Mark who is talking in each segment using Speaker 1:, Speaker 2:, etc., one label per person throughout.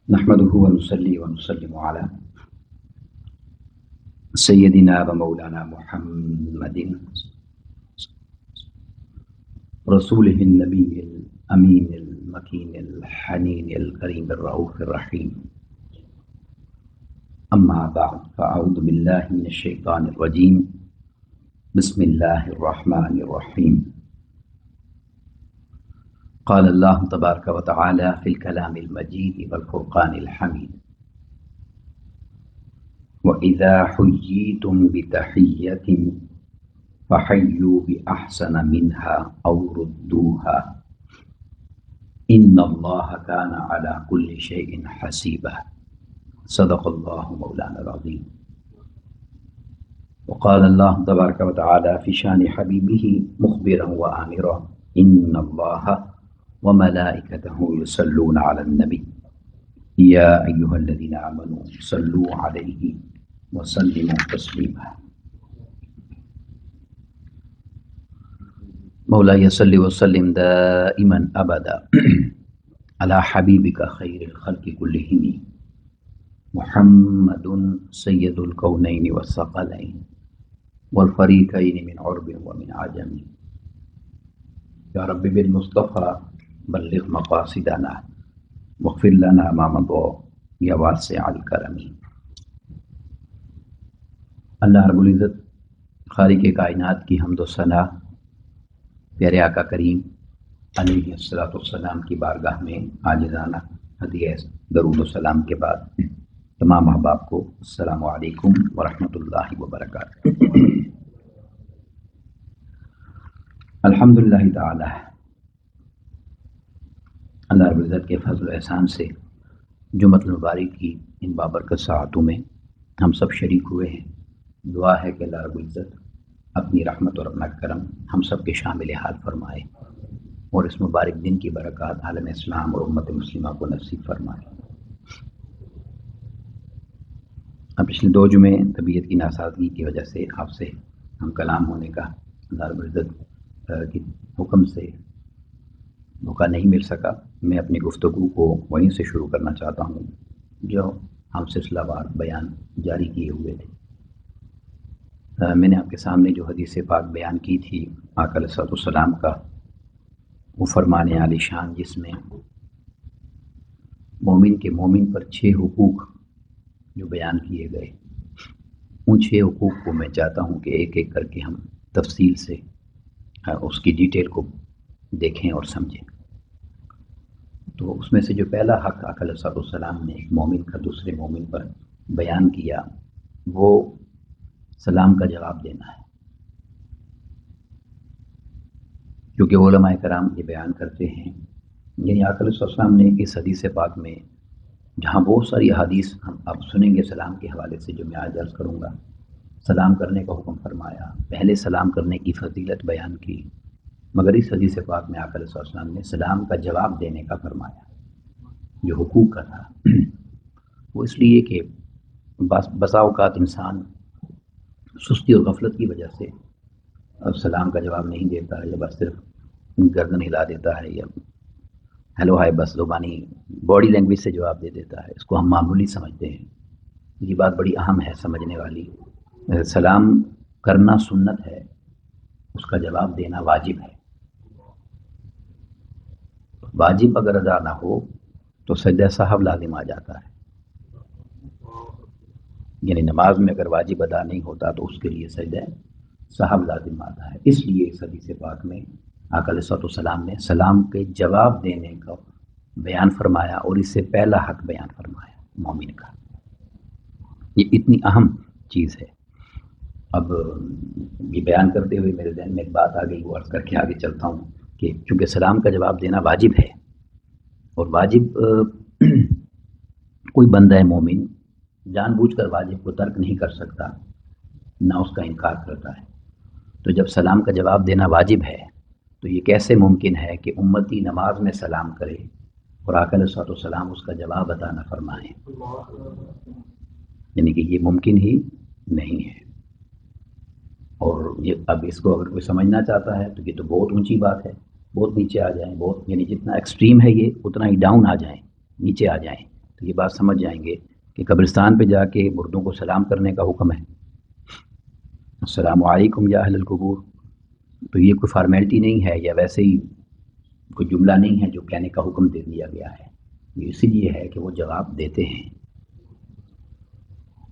Speaker 1: نحمده ونصلي ونسلم على سيدنا ومولانا محمد رسوله النبي الأمين المكين الحنين الكريم الرؤوف الرحيم. أما بعد فأعوذ بالله من الشيطان الرجيم. بسم الله الرحمن الرحيم. قال الله تبارك وتعالى في الكلام المجيد والفرقان الحميد: وَإِذَا حُيِّيتُم بِتَحِيَّةٍ فَحَيُّوا بِأَحْسَنَ مِنْهَا أَوْ رُدُّوهَا إِنَّ اللَّهَ كَانَ عَلَى كُلِّ شَيْءٍ حَسِيبًا. صدق الله مولانا العظيم. وقال الله تبارك وتعالى في شان حبيبه مخبرا وآمرا: إن الله وملائكته يصلون على النبي يا أيها الذين آمنوا صلوا عليه وسلموا تسليما. مولاي صل وسلم دائما أبدا على حبيبك خير الخلق كلهم محمد سيد الكونين والثقلين والفريقين من عرب ومن عجم. يا رب بالمصطفى بلغ مقاصدنا واغفر لنا ما مضى یا واسع الکرم. اللہ رب العزت خالق کائنات کی حمد و ثنا پیارے آقا کریم علیہ الصلوۃ والسلام کی بارگاہ میں عاجزانہ ہدیہ درود و سلام کے بعد تمام احباب کو السلام علیکم ورحمۃ اللہ وبرکاتہ. الحمدللہ تعالی اللہ رب العزت کے فضل و احسان سے جمعۃ المبارک کی ان بابرکت ساعتوں میں ہم سب شریک ہوئے ہیں. دعا ہے کہ اللہ رب العزت اپنی رحمت اور اپنا کرم ہم سب کے شامل حال فرمائے اور اس مبارک دن کی برکات عالم اسلام اور امت مسلمہ کو نصیب فرمائے. اب پچھلے 2 جمعے طبیعت کی ناسازگی کی وجہ سے آپ سے ہم کلام ہونے کا اللہ رب العزت کے حکم سے موقع نہیں مل سکا. میں اپنی گفتگو کو وہیں سے شروع کرنا چاہتا ہوں جو ہم سلسلہ وار بیان جاری کیے ہوئے تھے. میں نے آپ کے سامنے جو حدیث پاک بیان کی تھی آقا علیہ الصلوۃ والسلام کا وہ فرمان عالی شان جس میں مومن کے مومن پر 6 حقوق جو بیان کیے گئے، ان 6 حقوق کو میں چاہتا ہوں کہ ایک ایک کر کے ہم تفصیل سے اس کی ڈیٹیل کو دیکھیں اور سمجھیں. تو اس میں سے جو پہلا حق آقا علیہ الصلوۃ والسلام نے ایک مومن کا دوسرے مومن پر بیان کیا وہ سلام کا جواب دینا ہے. کیونکہ علماء کرام یہ بیان کرتے ہیں، یعنی آقا علیہ الصلوۃ والسلام نے اس حدیث پاک میں جہاں بہت ساری حدیث ہم آپ سنیں گے سلام کے حوالے سے جو میں آج عرض کروں گا، سلام کرنے کا حکم فرمایا، پہلے سلام کرنے کی فضیلت بیان کی، مگر اس حدیث پاک میں آقا علیہ الصلوۃ والسلام نے سلام کا جواب دینے کا فرمایا. جو حقوق کا تھا وہ اس لیے کہ بسا اوقات انسان سستی اور غفلت کی وجہ سے سلام کا جواب نہیں دیتا ہے، یا بس صرف گردن ہلا دیتا ہے، یا ہیلو ہائے بس زبانی باڈی لینگویج سے جواب دے دیتا ہے. اس کو ہم معمولی سمجھتے ہیں. یہ بات بڑی اہم ہے سمجھنے والی. سلام کرنا سنت ہے، اس کا جواب دینا واجب ہے. واجب اگر ادا نہ ہو تو سجدہ سہو لازم آ جاتا ہے. یعنی نماز میں اگر واجب ادا نہیں ہوتا تو اس کے لیے سجدہ سہو لازم آتا ہے. اس لیے اس حدیث پاک میں آقا علیہ الصلوۃ والسلام نے سلام کے جواب دینے کا بیان فرمایا اور اس سے پہلا حق بیان فرمایا مومن کا. یہ اتنی اہم چیز ہے. اب یہ بیان کرتے ہوئے میرے ذہن میں ایک بات آ گئی، وہ عرض کر کے آگے چلتا ہوں کہ چونکہ سلام کا جواب دینا واجب ہے اور واجب کوئی بندہ مومن جان بوجھ کر واجب کو ترک نہیں کر سکتا، نہ اس کا انکار کرتا ہے. تو جب سلام کا جواب دینا واجب ہے تو یہ کیسے ممکن ہے کہ امتی نماز میں سلام کرے اور آقا علیہ الصلوۃ والسلام اس کا جواب عطا نہ فرمائیں؟ یعنی کہ یہ ممکن ہی نہیں ہے. اور یہ اب اس کو اگر کوئی سمجھنا چاہتا ہے تو یہ تو بہت اونچی بات ہے. بہت نیچے آ جائیں، بہت یعنی جتنا ایکسٹریم ہے یہ اتنا ہی ڈاؤن آ جائیں، نیچے آ جائیں. تو یہ بات سمجھ جائیں گے کہ قبرستان پہ جا کے مردوں کو سلام کرنے کا حکم ہے، السلام علیکم یا اہل القبور، تو یہ کوئی فارمیلٹی نہیں ہے یا ویسے ہی کوئی جملہ نہیں ہے جو کہنے کا حکم دے دیا گیا ہے، یہ اسی لیے ہے کہ وہ جواب دیتے ہیں۔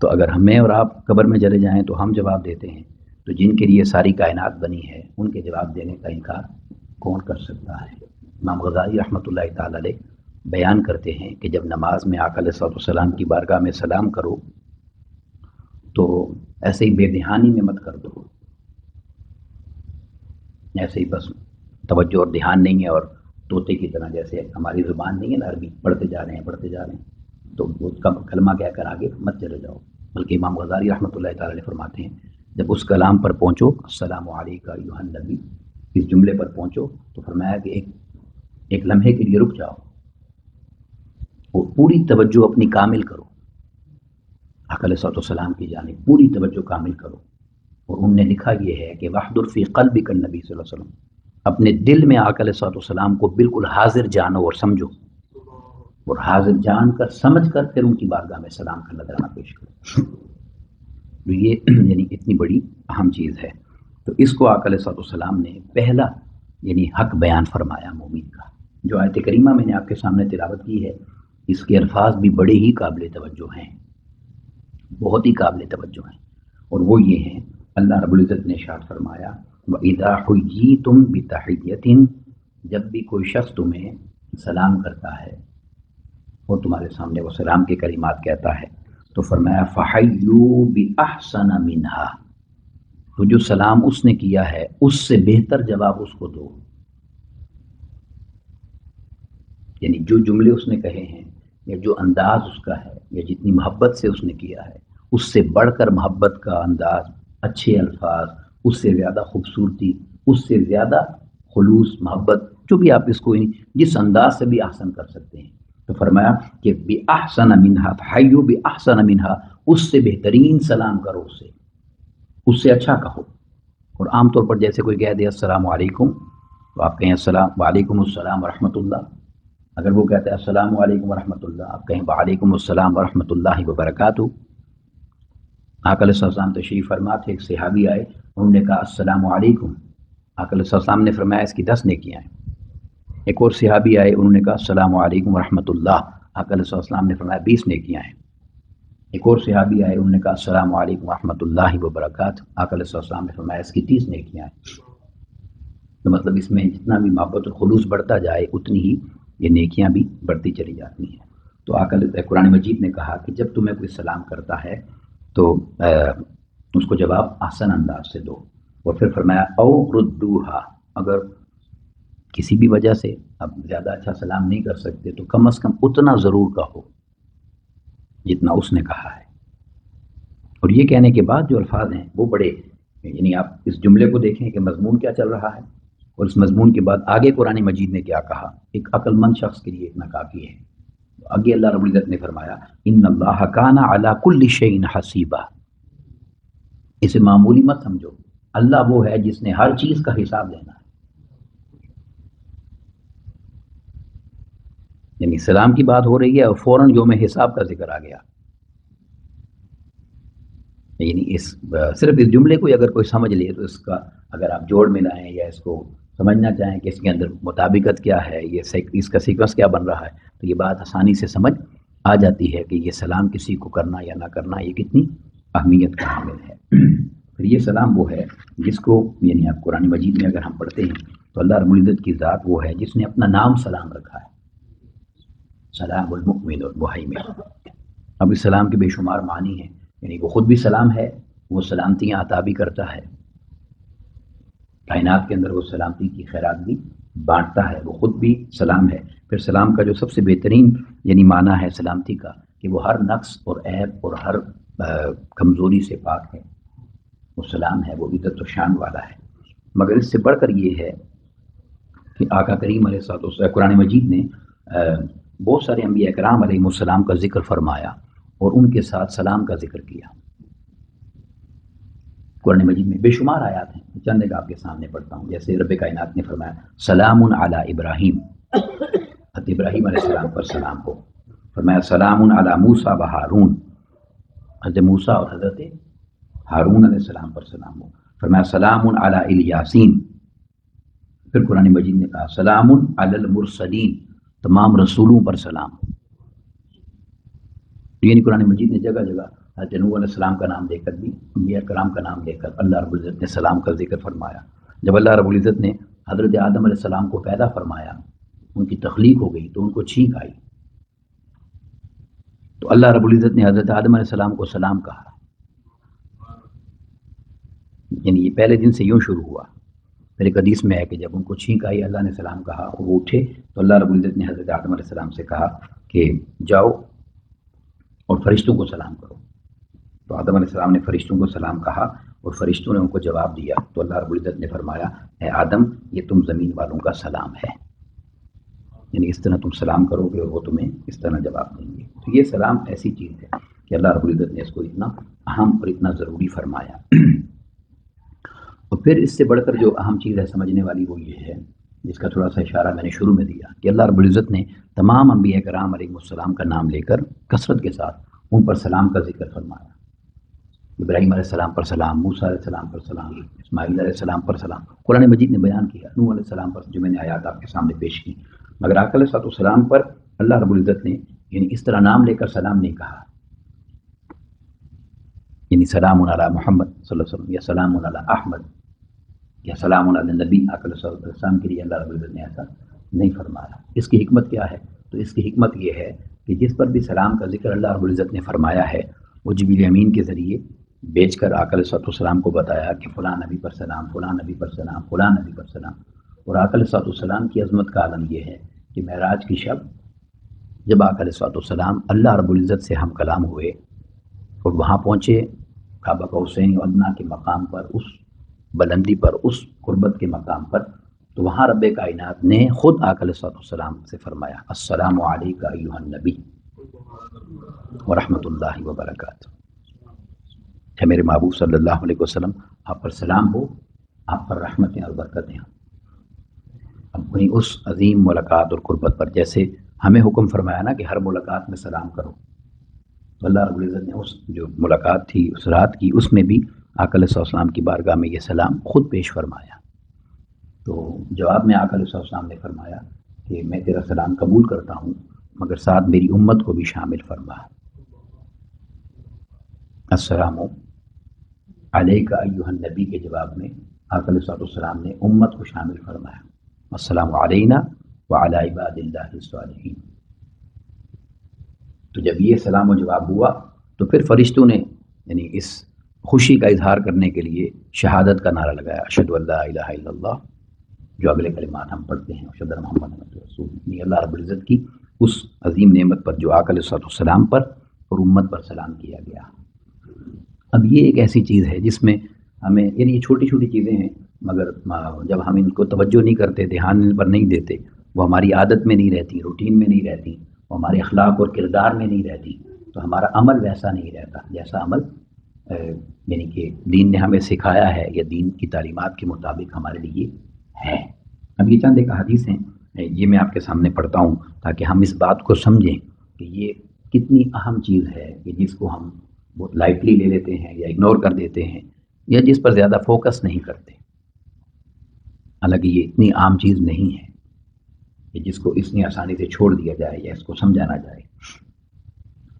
Speaker 1: تو اگر ہمیں اور آپ قبر میں چلے جائیں تو ہم جواب دیتے ہیں، تو جن کے لیے ساری کائنات بنی ہے ان کے جواب دینے کا انکار کون کر سکتا ہے؟ امام غزالی رحمۃ اللہ تعالی علیہ بیان کرتے ہیں کہ جب نماز میں آقا علیہ الصلوۃ والسلام کی بارگاہ میں سلام کرو تو ایسے ہی بے دھیانی میں مت کر دو، ایسے ہی بس توجہ اور دھیان نہیں ہے، اور طوطے کی طرح جیسے ہماری زبان نہیں ہے نا عربی، پڑھتے جا رہے ہیں تو وہ کلمہ کہہ کر آگے مت چلے جاؤ، بلکہ امام غزالی رحمۃ اللہ تعالی علیہ فرماتے ہیں جب اس کلام پر پہنچو، السلام علیکم ایھا النبی، اس جملے پر پہنچو تو فرمایا کہ ایک لمحے کے لیے رک جاؤ اور پوری توجہ اپنی کامل کرو، آقا علیہ الصلوۃ والسلام کی جانب پوری توجہ کامل کرو، اور انہوں نے لکھا یہ ہے کہ وحضر فی قلبک النبی صلی اللہ علیہ وسلم، اپنے دل میں آقا علیہ الصلوۃ والسلام کو بالکل حاضر جانو اور سمجھو، اور حاضر جان کر سمجھ کر پھر ان کی بارگاہ میں سلام کا نذرانہ پیش کرو، تو یہ یعنی اتنی بڑی اہم چیز ہے۔ تو اس کو آقا علیہ الصلوۃ والسلام نے پہلا یعنی حق بیان فرمایا مومن کا۔ جو آیت کریمہ میں نے آپ کے سامنے تلاوت کی ہے، اس کے الفاظ بھی بڑے ہی قابل توجہ ہیں، بہت ہی قابل توجہ ہیں، اور وہ یہ ہیں، اللہ رب العزت نے ارشاد فرمایا وَإِذَا حُيِّيتُم بِتَحِيَّةٍ، جب بھی کوئی شخص تمہیں سلام کرتا ہے اور تمہارے سامنے وہ سلام کے کلمات کہتا ہے تو فرمایا فَحَيُّوا بِأَحْسَنَ مِنْهَا، تو جو سلام اس نے کیا ہے اس سے بہتر جواب اس کو دو، یعنی جو جملے اس نے کہے ہیں یا جو انداز اس کا ہے یا جتنی محبت سے اس نے کیا ہے، اس سے بڑھ کر محبت کا انداز، اچھے الفاظ، اس سے زیادہ خوبصورتی، اس سے زیادہ خلوص، محبت، جو بھی آپ اس کو جس انداز سے بھی احسن کر سکتے ہیں، تو فرمایا کہ بِأَحْسَنَ مِنْهَا فَحَيُّوا بِأَحْسَنَ مِنْهَا، اس سے بہترین سلام کرو، اس سے اچھا کہو۔ اور عام طور پر جیسے کوئی کہہ دے السلام علیکم تو آپ کہیں السلام وعلیکم السلام ورحمۃ اللہ، اگر وہ کہتا ہے السلام علیکم ورحمۃ اللہ، آپ کہیں وعلیکم السلام ورحمۃ اللہ وبرکاتہ۔ آقا علیہ السلام تشریف فرما تھے، ایک صحابی آئے، انہوں نے کہا السلام علیکم، آقا علیہ السلام نے فرمایا اس کی 10 نیکیاں ہیں۔ ایک اور صحابی آئے، انہوں نے کہا السلام علیکم ورحمۃ اللہ، آقا علیہ السلام نے فرمایا 20 نیکیاں ہیں۔ ایک اور صحابی آئے، انہوں نے کہا السلام علیکم ورحمۃ اللہ وبرکاتہ، آقا علیہ السلام نے فرمایا اس کی 30 نیکیاں ہیں۔ تو مطلب اس میں جتنا بھی محبت اور خلوص بڑھتا جائے اتنی ہی یہ نیکیاں بھی بڑھتی چلی جاتی ہیں۔ تو آقا قرآن مجید نے کہا کہ جب تمہیں کوئی سلام کرتا ہے تو اس کو جواب احسن انداز سے دو، اور پھر فرمایا او ردوہا، اگر کسی بھی وجہ سے اب زیادہ اچھا سلام نہیں کر سکتے تو کم از کم اتنا ضرور کہو جتنا اس نے کہا ہے۔ اور یہ کہنے کے بعد جو الفاظ ہیں وہ بڑے، یعنی آپ اس جملے کو دیکھیں کہ مضمون کیا چل رہا ہے، اور اس مضمون کے بعد آگے قرآن مجید نے کیا کہا، ایک عقل مند شخص کے لیے اتنا کافی ہے۔ آگے اللہ رب العزت نے فرمایا ان اللہ کان علی کل شیء حسیبا، اسے معمولی مت سمجھو، اللہ وہ ہے جس نے ہر چیز کا حساب لینا ہے۔ یعنی سلام کی بات ہو رہی ہے اور فوراً یوم حساب کا ذکر آ گیا، یعنی صرف اس جملے کو اگر کوئی سمجھ لے تو اس کا اگر آپ جوڑ ملائیں یا اس کو سمجھنا چاہیں کہ اس کے اندر مطابقت کیا ہے، یہ اس کا سیکوینس کیا بن رہا ہے، تو یہ بات آسانی سے سمجھ آ جاتی ہے کہ یہ سلام کسی کو کرنا یا نہ کرنا یہ کتنی اہمیت کا حامل ہے۔ پھر یہ سلام وہ ہے جس کو یعنی آپ قرآن مجید میں اگر ہم پڑھتے ہیں تو اللہ رب العزت کی ذات وہ ہے جس نے اپنا نام سلام رکھا ہے، سلام المؤمن المہیمن۔ اب اس سلام کے بے شمار معنی ہیں، یعنی وہ خود بھی سلام ہے، وہ سلامتیاں عطا بھی کرتا ہے، کائنات کے اندر وہ سلامتی کی خیرات بھی بانٹتا ہے، وہ خود بھی سلام ہے۔ پھر سلام کا جو سب سے بہترین یعنی معنی ہے سلامتی کا کہ وہ ہر نقص اور عیب اور ہر کمزوری سے پاک ہے، وہ سلام ہے، وہ عزت و شان والا ہے۔ مگر اس سے بڑھ کر یہ ہے کہ آقا کریم علیہ الصلوۃ والسلام قرآن مجید نے بہت سارے انبیاء کرام علیہ السلام کا ذکر فرمایا اور ان کے ساتھ سلام کا ذکر کیا۔ قرآن مجید میں بے شمار آیات ہیں، چند ایک آپ کے سامنے پڑھتا ہوں۔ جیسے رب کائنات نے فرمایا سلام علی ابراہیم، حضرت ابراہیم علیہ السلام پر سلام ہو۔ فرمایا سلام علی موسیٰ و ہارون، حضرت موسیٰ اور حضرت ہارون علیہ السلام پر سلام ہو۔ فرمایا سلام علی الیاسین، پھر قرآن مجید نے کہا سلام علی المرسلین، تمام رسولوں پر سلام ہو۔ یعنی قرآن مجید نے جگہ جگہ حضرت نوح علیہ السلام کا نام لے کر بھی انبیاء کرام کا نام لے کر اللہ رب العزت نے سلام کا ذکر فرمایا۔ جب اللہ رب العزت نے حضرت آدم علیہ السلام کو پیدا فرمایا، ان کی تخلیق ہو گئی تو ان کو چھینک آئی، تو اللہ رب العزت نے حضرت آدم علیہ السلام کو سلام کہا، یعنی یہ پہلے دن سے یوں شروع ہوا۔ پھر ایک حدیث میں ہے کہ جب ان کو چھینک آئی اللہ نے سلام کہا اور وہ اٹھے تو اللہ رب العزت نے حضرت آدم علیہ السلام سے کہا کہ جاؤ اور فرشتوں کو سلام کرو، تو آدم علیہ السلام نے فرشتوں کو سلام کہا اور فرشتوں نے ان کو جواب دیا، تو اللہ رب العزت نے فرمایا اے آدم یہ تم زمین والوں کا سلام ہے، یعنی اس طرح تم سلام کرو گے اور وہ تمہیں اس طرح جواب دیں گے۔ تو یہ سلام ایسی چیز ہے کہ اللہ رب العزت نے اس کو اتنا اہم اور اتنا ضروری فرمایا۔ اور پھر اس سے بڑھ کر جو اہم چیز ہے سمجھنے والی وہ یہ ہے، جس کا تھوڑا سا اشارہ میں نے شروع میں دیا، کہ اللہ رب العزت نے تمام انبیاء کرام علیہ السلام کا نام لے کر کثرت کے ساتھ ان پر سلام کا ذکر فرمایا۔ ابراہیم علیہ السلام پر سلام، موسیٰ علیہ السلام پر سلام، اسماعیل علیہ السلام پر سلام، قرآن مجید نے بیان کیا نوح علیہ السلام پر، جو میں نے آیات آپ کے سامنے پیش کی، مگر آقا علیہ السلام پر اللہ رب العزت نے یعنی اس طرح نام لے کر سلام نہیں کہا، یعنی سلام علی محمد صلی اللہ علیہ وسلم یا سلام علی احمد یا سلام علی نبی، آقا علیہ السلام کے لیے اللہ رب العزت نے ایسا نہیں فرمایا۔ اس کی حکمت کیا ہے؟ تو اس کی حکمت یہ ہے کہ جس پر بھی سلام کا ذکر اللہ رب العزت نے فرمایا ہے وہ جبریل امین کے ذریعے بیچ کر آقا علیہ السلام کو بتایا کہ فلاں نبی پر سلام، فلاں نبی پر سلام، فلاں نبی پر سلام۔ اور آقا علیہ السلام کی عظمت کا عالم یہ ہے کہ معراج کی شب جب آقا علیہ السلام اللہ رب العزت سے ہم کلام ہوئے اور وہاں پہنچے کعبہ قوسین ادنیٰ کے مقام پر، اس بلندی پر، اس قربت کے مقام پر، تو وہاں رب کائنات نے خود آقا علیہ السلام سے فرمایا السلام علیک ایھا النبی ورحمۃ اللہ وبرکاتہ، کہ میرے محبوب صلی اللہ علیہ وسلم آپ پر سلام ہو، آپ پر رحمتیں اور برکتیں ہوں۔ اپنی اس عظیم ملاقات اور قربت پر جیسے ہمیں حکم فرمایا نا کہ ہر ملاقات میں سلام کرو، تو اللہ رب العزت نے اس جو ملاقات تھی اس رات کی، اس میں بھی آقا علیہ السلام کی بارگاہ میں یہ سلام خود پیش فرمایا۔ تو جواب میں آقا علیہ السلام نے فرمایا کہ میں تیرا سلام قبول کرتا ہوں مگر ساتھ میری امت کو بھی شامل فرما۔ السلام علیک ایھا النبی کے جواب میں آقا علیہ السلام نے امت کو شامل فرمایا، السلام علینا وعلی عباد اللہ الصالحین۔ تو جب یہ سلام و جواب ہوا تو پھر فرشتوں نے یعنی اس خوشی کا اظہار کرنے کے لیے شہادت کا نعرہ لگایا، اشہد ان لا الہ الا اللہ، جو اگلے کلمات ہم پڑھتے ہیں، اشہد ان محمد رسول اللہ، اللہ رب العزت کی اس عظیم نعمت پر جو آقا علیہ السلام پر اور امت پر سلام کیا گیا۔ اب یہ ایک ایسی چیز ہے جس میں ہمیں یعنی یہ چھوٹی چھوٹی چیزیں ہیں مگر جب ہم ان کو توجہ نہیں کرتے، دھیان ان پر نہیں دیتے، وہ ہماری عادت میں نہیں رہتی، روٹین میں نہیں رہتی، وہ ہمارے اخلاق اور کردار میں نہیں رہتی، تو ہمارا عمل ویسا نہیں رہتا جیسا عمل یعنی کہ دین نے ہمیں سکھایا ہے یا دین کی تعلیمات کے مطابق ہمارے لیے ہے۔ اب یہ چند ایک حدیث ہیں، یہ میں آپ کے سامنے پڑھتا ہوں تاکہ ہم اس بات کو سمجھیں کہ یہ کتنی اہم چیز ہے کہ جس کو ہم بہت لائٹلی لے لیتے ہیں یا اگنور کر دیتے ہیں یا جس پر زیادہ فوکس نہیں کرتے، حالانکہ یہ اتنی عام چیز نہیں ہے کہ جس کو اتنی آسانی سے چھوڑ دیا جائے یا اس کو سمجھا نہ جائے۔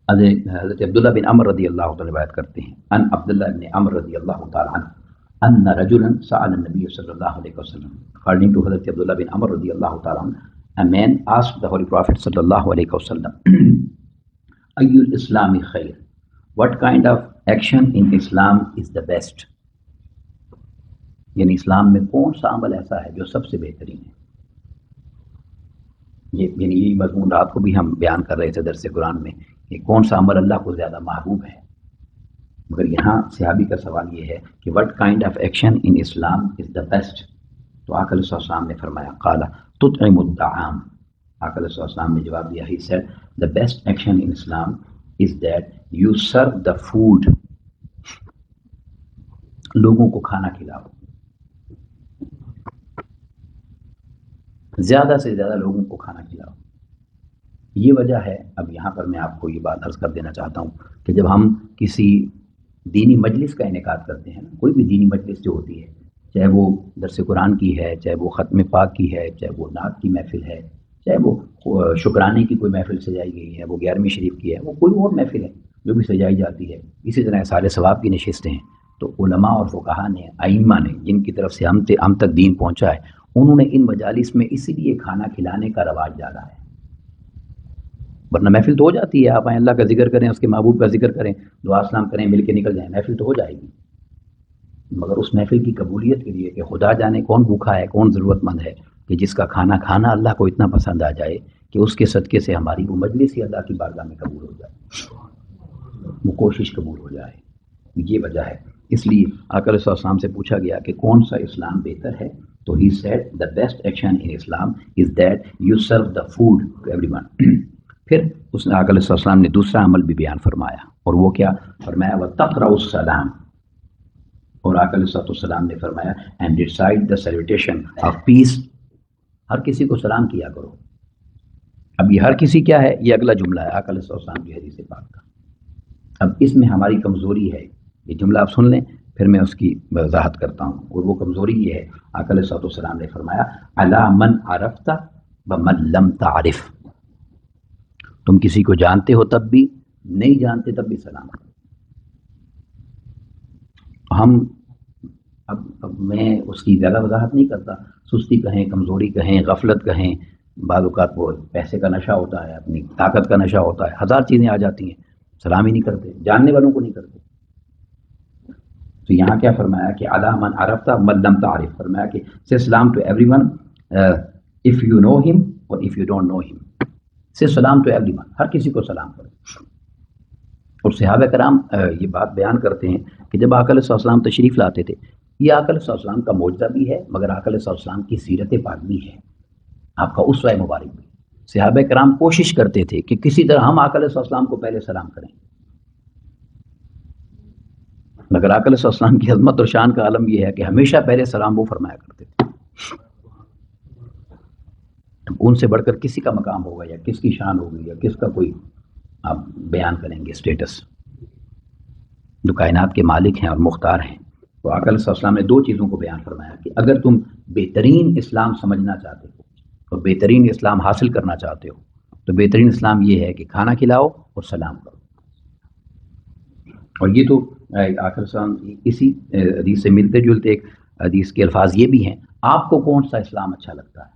Speaker 1: حضرت عبداللہ بن عمر رضی اللہ تعالیٰ روایت کرتے ہیں ان عبداللہ بن عمر رضی اللہ تعالیٰ عنہ ان رجلا سأل النبی صلی اللہ علیہ وسلم، according to حضرت عبداللہ بن عمر رضی اللہ تعالیٰ عنہ، a man asked the Holy Prophet صلی اللہ علیہ وسلم أي الإسلام خیر، what kind of action in Islam is the best، یعنی اسلام میں کون سا عمل ایسا ہے جو سب سے بہترین ہے۔ یعنی یہی مضمون رات کو بھی ہم بیان کر رہے تھے درس قرآن میں کہ کون سا عمل اللہ کو زیادہ محبوب ہے، مگر یہاں صحابی کا سوال یہ ہے کہ what kind of action in Islam is the best، تو آقا علیہ السلام نے فرمایا قال تطعم الطعام، آقا علیہ السلام نے جواب دیا he said the best action in Islam is that you serve the food، لوگوں کو کھانا کھلاؤ، زیادہ سے زیادہ لوگوں کو کھانا کھلاؤ۔ یہ وجہ ہے. اب یہاں پر میں آپ کو یہ بات عرض کر دینا چاہتا ہوں کہ جب ہم کسی دینی مجلس کا انعقاد کرتے ہیں، کوئی بھی دینی مجلس جو ہوتی ہے، چاہے وہ درس قرآن کی ہے، چاہے وہ ختم پاک کی ہے، چاہے وہ نعت کی محفل ہے، چاہے وہ شکرانے کی کوئی محفل سجائی گئی ہے، وہ 11ویں شریف کی ہے، وہ کوئی اور محفل ہے جو بھی سجائی جاتی ہے، اسی طرح سارے ثواب کی نشستیں ہیں. تو علماء اور فقہا نے، ائمہ نے، جن کی طرف سے ہم تک دین پہنچا ہے، انہوں نے ان مجالس میں اسی لیے کھانا کھلانے کا رواج ڈالا ہے. ورنہ محفل تو ہو جاتی ہے، آپ آئیں اللہ کا ذکر کریں، اس کے محبوب کا ذکر کریں، دعا سلام کریں، مل کے نکل جائیں، محفل تو ہو جائے گی. مگر اس محفل کی قبولیت کے لیے کہ خدا جانے کون بھوکا ہے، کون ضرورت مند ہے کہ جس کا کھانا کھانا اللہ کو اتنا پسند آ جائے کہ اس کے صدقے سے ہماری وہ مجلس ہی اللہ کی بارگاہ میں قبول ہو جائے، وہ کوشش قبول ہو جائے. یہ وجہ ہے. اس لیے آقا علیہ السلام سے پوچھا گیا کہ کون سا اسلام بہتر ہے، تو he said the best action in Islam is that you serve the food to everyone. پھر اس نے آقا علیہ السلام نے دوسرا عمل بھی بیان فرمایا، اور وہ کیا فرمایا؟ وَتَقْرَأُ السَّلَامَ. اور آقا علیہ السلام نے فرمایا and recite the salutation of peace. ہر کسی کو سلام کیا کرو. اب یہ ہر کسی کیا ہے؟ یہ اگلا جملہ ہے آقا علیہ السلام کی حدیث پاک کا. اب اس میں ہماری کمزوری ہے، یہ جملہ آپ سن لیں پھر میں اس کی وضاحت کرتا ہوں. اور وہ کمزوری یہ ہے، آقا علیہ السلام نے فرمایا علی من عرفت ومن لم تعرف. تم کسی کو جانتے ہو تب بھی، نہیں جانتے تب بھی سلام کرو. ہم اب میں اس کی زیادہ وضاحت نہیں کرتا. سستی کہیں، کمزوری کہیں، غفلت کہیں، بعض اوقات وہ پیسے کا نشہ ہوتا ہے، اپنی طاقت کا نشہ ہوتا ہے، ہزار چیزیں آ جاتی ہیں، سلام ہی نہیں کرتے، جاننے والوں کو نہیں کرتے. تو یہاں کیا فرمایا کہ علی من عرفت من لم تعرف. فرمایا کہ say salam to everyone if you know him or if you don't know him. say salam to everyone. ہر کسی کو سلام کرو. اور صحابہ کرام یہ بات بیان کرتے ہیں کہ جب آقا علیہ السلام تشریف لاتے تھے، یہ آقا علیہ السلام کا معجزہ بھی ہے، مگر آقا علیہ السلام کی سیرت پاک بھی ہے، آپ کا اسوہ مبارک بھی. صحابہ کرام کوشش کرتے تھے کہ کسی طرح ہم آقا علیہ السلام کو پہلے سلام کریں، مگر آقا علیہ السلام کی عظمت اور شان کا عالم یہ ہے کہ ہمیشہ پہلے سلام وہ فرمایا کرتے تھے. ان سے بڑھ کر کسی کا مقام ہوگا یا کس کی شان ہوگی یا کس کا کوئی آپ بیان کریں گے اسٹیٹس، جو کائنات کے مالک ہیں اور مختار ہیں. تو آقا علیہ السلام نے دو چیزوں کو بیان فرمایا کہ اگر تم بہترین اسلام سمجھنا چاہتے ہو اور بہترین اسلام حاصل کرنا چاہتے ہو تو بہترین اسلام یہ ہے کہ کھانا کھلاؤ اور سلام کرو. اور یہ تو آقا السلام اسی حدیث سے ملتے جلتے ایک حدیث کے الفاظ یہ بھی ہیں، آپ کو کون سا اسلام اچھا لگتا ہے؟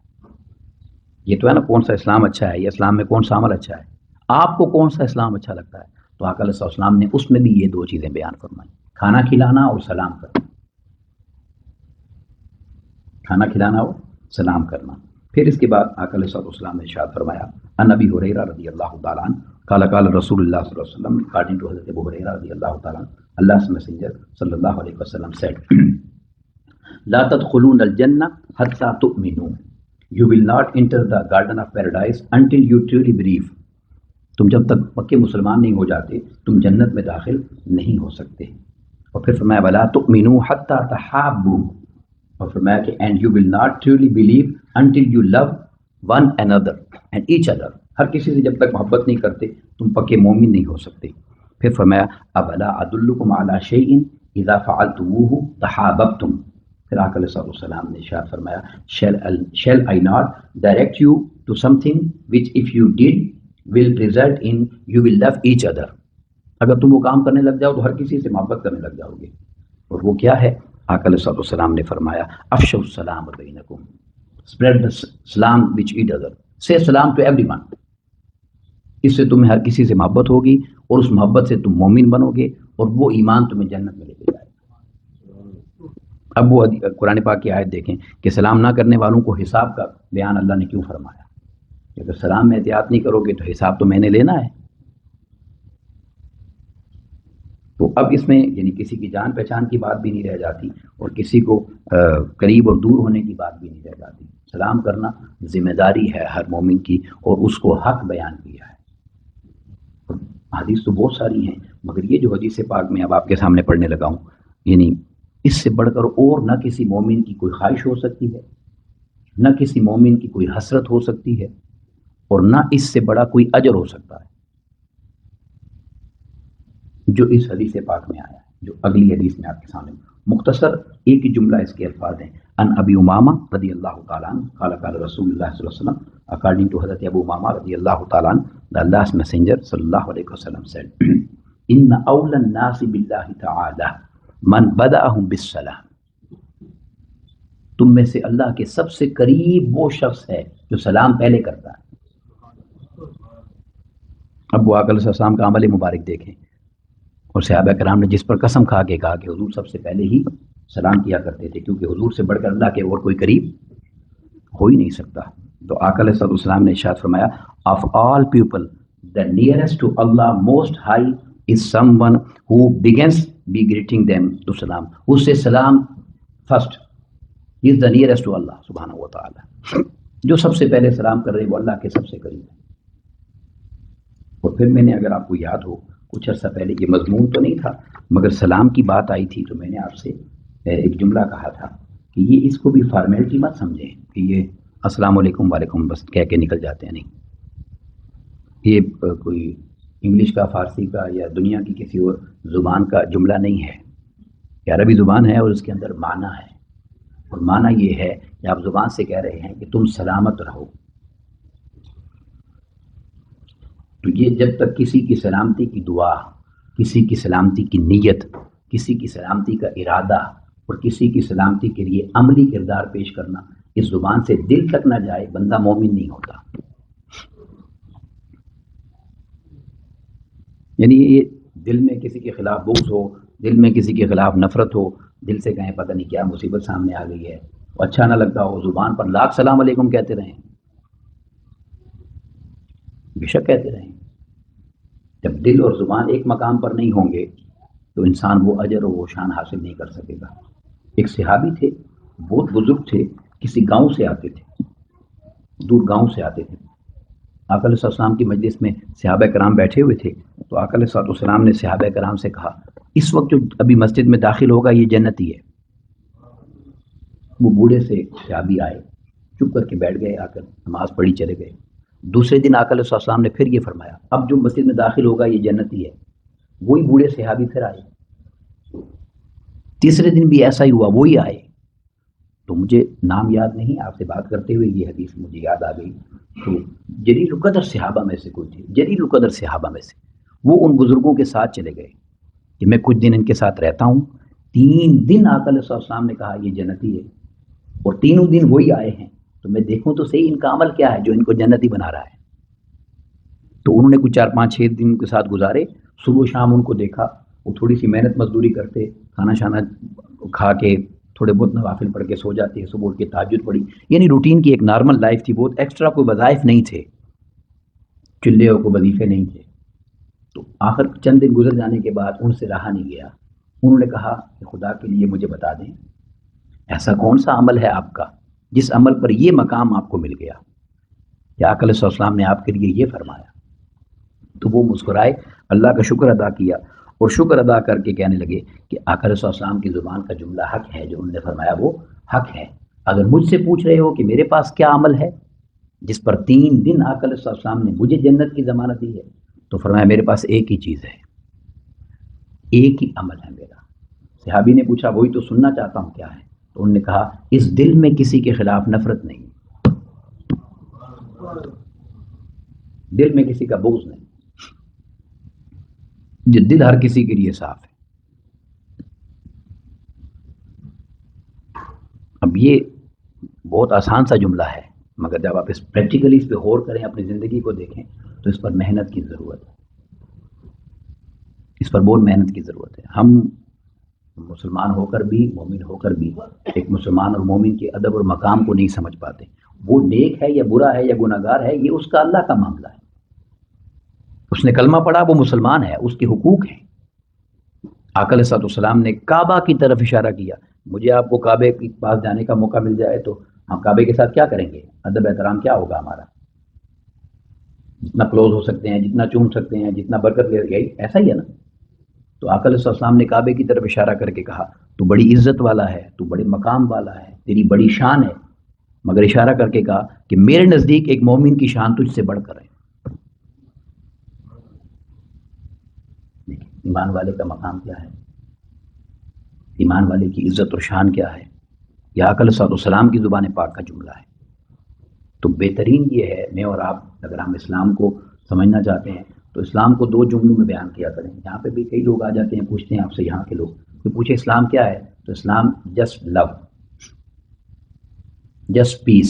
Speaker 1: یہ تو ہے نا، کون سا اسلام اچھا ہے، یہ اسلام میں کون سا عمل اچھا ہے، آپ کو کون سا اسلام اچھا لگتا ہے؟ تو آقا علیہ السلام نے اس میں بھی یہ دو چیزیں بیان فرمائی، کھانا کھلانا اور سلام کرنا. کھانا کھلانا اور سلام کرنا. پھر اس کے بعد آقا علیہ السلام نے ارشاد فرمایا عن ابی ہریرہ رضی اللہ تعالیٰ عنہ قال قال رسول اللہ صلی اللہ علیہ وسلم according to حضرت ابو ہریرہ رضی اللہ تعالیٰ عنہ Allah's messenger صلی اللہ علیہ وسلم said لا تدخلون الجنہ حتی تؤمنون. You will not enter the garden of paradise until you truly believe. تم جب تک پکے مسلمان نہیں ہو جاتے تم جنت میں داخل نہیں ہو سکتے. اور پھر فرمایا ولا تؤمنوا حتی تحابوا. اور فرمایا کہ and you will not truly believe until you love one another and each other. ہر کسی سے جب تک محبت نہیں کرتے تم پکے مومن نہیں ہو سکتے. پھر فرمایا ابلا ادلکم علی شیء اذا فعلتموه تحاببتم. پھر آقا علیہ السلام نے ارشاد فرمایا shall I not direct you to something which if you did will result in you will love each other. اگر تم وہ کام کرنے لگ جاؤ تو ہر کسی سے محبت کرنے لگ جاؤ گے. اور وہ کیا ہے؟ آقا علیہ السلام نے فرمایا افشوا السلام بینکم. spread the salam with each other. say salam to everyone. اس سے تمہیں ہر کسی سے محبت ہوگی اور اس محبت سے تم مومن بنو گے اور وہ ایمان تمہیں جنت میں لے کے جائے گا. اب وہ قرآن پاک کی آیت دیکھیں کہ سلام نہ کرنے والوں کو حساب کا بیان اللہ نے کیوں فرمایا. کہ اگر سلام میں احتیاط نہیں کرو گے تو حساب تو میں نے لینا ہے. تو اب اس میں یعنی کسی کی جان پہچان کی بات بھی نہیں رہ جاتی اور کسی کو قریب اور دور ہونے کی بات بھی نہیں رہ جاتی. سلام کرنا ذمہ داری ہے ہر مومن کی اور اس کو حق بیان کیا ہے. حدیث تو بہت ساری ہیں مگر یہ جو حدیث پاک میں اب آپ کے سامنے پڑھنے لگا ہوں یعنی اس سے بڑھ کر اور نہ کسی مومن کی کوئی خواہش ہو سکتی ہے، نہ کسی مومن کی کوئی حسرت ہو سکتی ہے اور نہ اس سے بڑا کوئی اجر ہو سکتا ہے جو اس حدیث پاک میں آیا ہے، جو اگلی حدیث میں آپ کے سامنے مختصر ایک ہی جملہ اس کے الفاظ ہیں. ان ابی امامہ رضی اللہ تعالیٰ عنہ قال قال رسول اللہ صلی اللہ علیہ وسلم. According to حضرت ابو امامہ رضی اللہ تعالیٰ عنہ, the Allah's messenger صلی اللہ علیہ وسلم said, ان اول الناس باللہ تعالی من بدأہم بالسلام. تم میں سے اللہ کے سب سے قریب وہ شخص ہے جو سلام پہلے کرتا ہے. اب وہ آقا علیہ السلام کا عمل مبارک دیکھیں, اور صحابہ کرام نے جس پر قسم کھا کے کہا کہ حضور سب سے پہلے ہی سلام کیا کرتے تھے, کیونکہ حضور سے بڑھ کر اللہ کے اور کوئی قریب ہو ہی نہیں سکتا. تو آقا علیہ السلام نے ارشاد فرمایا, of all people the nearest to Allah most high is someone who begins be greeting them to salam, who says salam first. He is the nearest to Allah subhanahu wa ta'ala. جو سب سے پہلے سلام کر رہے ہیں وہ اللہ کے سب سے قریب ہے. اور پھر میں نے, اگر آپ کو یاد ہو, کچھ عرصہ پہلے, یہ مضمون تو نہیں تھا مگر سلام کی بات آئی تھی, تو میں نے آپ سے ایک جملہ کہا تھا کہ یہ اس کو بھی فارمیلٹی مت سمجھیں کہ یہ السلام علیکم وعلیکم بس کہہ کے نکل جاتے ہیں. نہیں, یہ کوئی انگلش کا, فارسی کا یا دنیا کی کسی اور زبان کا جملہ نہیں ہے. یہ عربی زبان ہے اور اس کے اندر معنی ہے, اور معنی یہ ہے کہ آپ زبان سے کہہ رہے ہیں کہ تم سلامت رہو. تو یہ جب تک کسی کی سلامتی کی دعا, کسی کی سلامتی کی نیت, کسی کی سلامتی کا ارادہ اور کسی کی سلامتی کے لیے عملی کردار پیش کرنا اس زبان سے دل تک نہ جائے, بندہ مومن نہیں ہوتا. یعنی یہ دل میں کسی کے خلاف بغض ہو, دل میں کسی کے خلاف نفرت ہو, دل سے کہیں پتہ نہیں کیا مصیبت سامنے آ گئی ہے, وہ اچھا نہ لگتا ہو, زبان پر لاکھ سلام علیکم کہتے رہیں, بے شک کہتے رہیں. جب دل اور زبان ایک مقام پر نہیں ہوں گے تو انسان وہ اجر و وہ شان حاصل نہیں کر سکے گا. ایک صحابی تھے, بہت بزرگ تھے, کسی گاؤں سے آتے تھے, دور گاؤں سے آتے تھے. آقا علیہ السلام کی مجلس میں صحابہ کرام بیٹھے ہوئے تھے, تو آقا علیہ السلام نے صحابہ کرام سے کہا, اس وقت جو ابھی مسجد میں داخل ہوگا یہ جنتی ہے. وہ بوڑھے سے صحابی آئے, چپ کر کے بیٹھ گئے, آ کر نماز پڑھی چلے گئے. دوسرے دن آقا علیہ السلام نے پھر یہ فرمایا, اب جو مسجد میں داخل ہوگا یہ جنتی ہے. وہی بوڑھے صحابی پھر آئے. تیسرے دن بھی ایسا ہی ہوا, وہی آئے. تو مجھے نام یاد نہیں, آپ سے بات کرتے ہوئے یہ حدیث مجھے یاد آ گئی. تو جلیل القدر صحابہ میں سے کوئی تھے, جلیل القدر صحابہ میں سے, وہ ان بزرگوں کے ساتھ چلے گئے کہ میں کچھ دن ان کے ساتھ رہتا ہوں. 3 دن آقا علیہ السلام نے کہا یہ جنتی ہے, اور تینوں دن وہی آئے ہیں, تو میں دیکھوں تو صحیح ان کا عمل کیا ہے جو ان کو جنتی بنا رہا ہے. تو انہوں نے کچھ 4 5 6 دن کے ساتھ گزارے. صبح شام ان کو دیکھا, وہ تھوڑی سی محنت مزدوری کرتے, کھانا شانا کھا کے تھوڑے بہت نوافل پڑھ کے سو جاتے, صبح اٹھ کے تہجد پڑھی. یعنی روٹین کی ایک نارمل لائف تھی, بہت ایکسٹرا کوئی وظائف نہیں تھے, چلے اور کوئی وظیفے نہیں تھے. تو آخر چند دن گزر جانے کے بعد ان سے رہا نہیں گیا. انہوں نے کہا کہ خدا کے لیے مجھے بتا دیں, ایسا کون سا عمل ہے آپ کا جس عمل پر یہ مقام آپ کو مل گیا, یا آقا علیہ السلام نے آپ کے لیے یہ فرمایا. تو وہ مسکرائے, اللہ کا شکر ادا کیا, اور شکر ادا کر کے کہنے لگے کہ آقا علیہ السلام کی زبان کا جملہ حق ہے, جو انہوں نے فرمایا وہ حق ہے. اگر مجھ سے پوچھ رہے ہو کہ میرے پاس کیا عمل ہے جس پر 3 دن آقا علیہ السلام نے مجھے جنت کی ضمانت دی ہے, تو فرمایا میرے پاس ایک ہی چیز ہے, ایک ہی عمل ہے میرا. صحابی نے پوچھا وہی تو سننا چاہتا ہوں, کیا ہے؟ تو انہوں نے کہا اس دل میں کسی کے خلاف نفرت نہیں, دل میں کسی کا بغض نہیں, جو دل ہر کسی کے لیے صاف ہے. اب یہ بہت آسان سا جملہ ہے, مگر جب آپ اس پریکٹیکلی اس پہ غور کریں, اپنی زندگی کو دیکھیں, تو اس پر محنت کی ضرورت ہے, اس پر بہت محنت کی ضرورت ہے. ہم مسلمان ہو کر بھی, مومن ہو کر بھی, ایک مسلمان اور مومن کے ادب اور مقام کو نہیں سمجھ پاتے. وہ نیک ہے یا برا ہے یا گناہ گار ہے, یہ اس کا اللہ کا معاملہ ہے. اس نے کلمہ پڑھا, وہ مسلمان ہے, اس کے حقوق ہیں. آقا علیہ السلام نے کعبہ کی طرف اشارہ کیا. مجھے آپ کو کعبے کے پاس جانے کا موقع مل جائے تو ہم کعبے کے ساتھ کیا کریں گے, ادب احترام کیا ہوگا ہمارا, جتنا کلوز ہو سکتے ہیں, جتنا چوم سکتے ہیں, جتنا برکت لے, یہی ایسا ہی ہے نا. تو آقا علیہ السلام نے کعبے کی طرف اشارہ کر کے کہا تو بڑی عزت والا ہے, تو بڑے مقام والا ہے, تیری بڑی شان ہے, مگر اشارہ کر کے کہا کہ میرے نزدیک ایک مومن کی شان تجھ سے بڑھ کر ہے. ایمان والے کا مقام کیا ہے، ایمان والے کی عزت اور شان کیا ہے، یہ آقا علیہ السلام کی زبان پاک کا جملہ ہے. تو بہترین یہ ہے، میں اور آپ اگر ہم اسلام کو سمجھنا چاہتے ہیں تو اسلام کو 2 جملوں میں بیان کیا کریں. یہاں پہ بھی کئی لوگ آ جاتے ہیں، پوچھتے ہیں آپ سے، یہاں کے لوگ تو پوچھے اسلام کیا ہے، تو اسلام جسٹ لو، جسٹ پیس.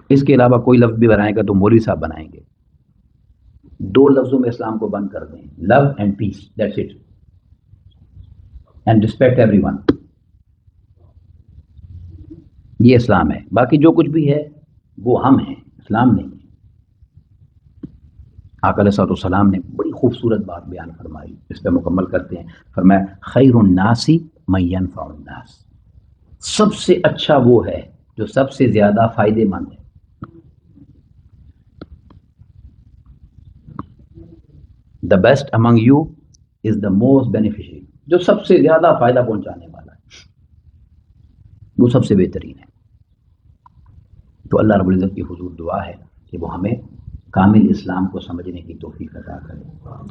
Speaker 1: اس کے علاوہ کوئی لفظ بھی بنائے گا تو مولوی صاحب بنائیں گے. 2 لفظوں میں اسلام کو بند کر دیں، love and peace, that's it, and respect everyone. یہ اسلام ہے. باقی جو کچھ بھی ہے وہ ہم ہیں، اسلام نہیں ہے. آقا علیہ السلام نے بڑی خوبصورت بات بیان فرمائی، اس پہ مکمل کرتے ہیں. فرمایا خیر الناس من ینفع الناس، سب سے اچھا وہ ہے جو سب سے زیادہ فائدے مند ہے. The best among you is the most beneficiary، جو سب سے زیادہ فائدہ پہنچانے والا ہے وہ سب سے بہترین ہے. تو اللہ رب العزت کی حضور دعا ہے کہ وہ ہمیں کامل اسلام کو سمجھنے کی توفیق عطا کرے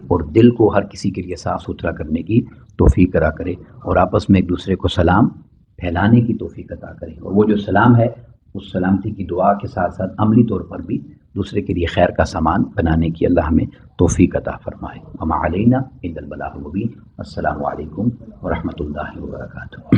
Speaker 1: اور دل کو ہر کسی کے لیے صاف ستھرا کرنے کی توفیق عطا کرے، اور آپس میں ایک دوسرے کو سلام پھیلانے کی توفیق عطا کرے. اور وہ جو سلام ہے اس سلامتی کی دعا کے ساتھ ساتھ عملی طور پر بھی دوسرے کے لیے خیر کا سامان بنانے کی اللہ ہمیں توفیق عطا فرمائے. وما علینا الا البلاغ المبین. السلام علیکم ورحمۃ اللہ وبرکاتہ.